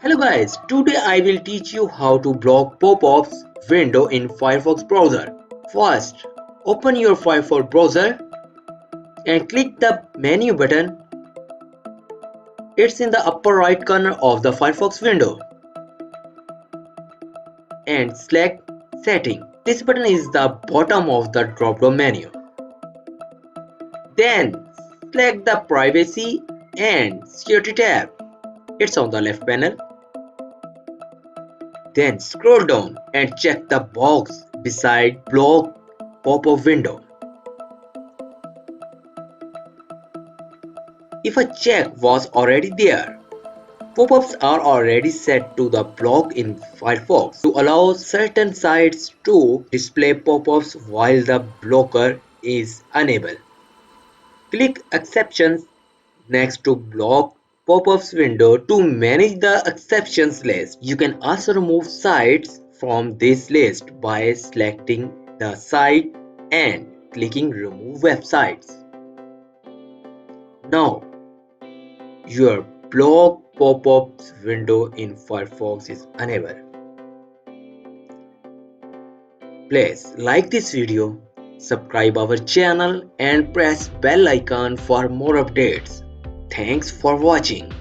Hello guys, today I will teach you how to block pop-ups window in Firefox browser. First, open your Firefox browser and click the menu button. It's in the upper right corner of the Firefox window and select Setting. This button is the bottom of the drop-down menu. Then select the Privacy and Security tab. It's on the left panel. Then scroll down and check the box beside Block pop-up window. If a check was already there, pop-ups are already set to the block in Firefox to allow certain sites to display pop-ups while the blocker is unable. Click Exceptions next to Block pop-ups window to manage the exceptions list. You can also remove sites from this list by selecting the site and clicking Remove Websites. Now, your block pop-ups window in Firefox is enabled. Please like this video, subscribe our channel and press bell icon for more updates. Thanks for watching.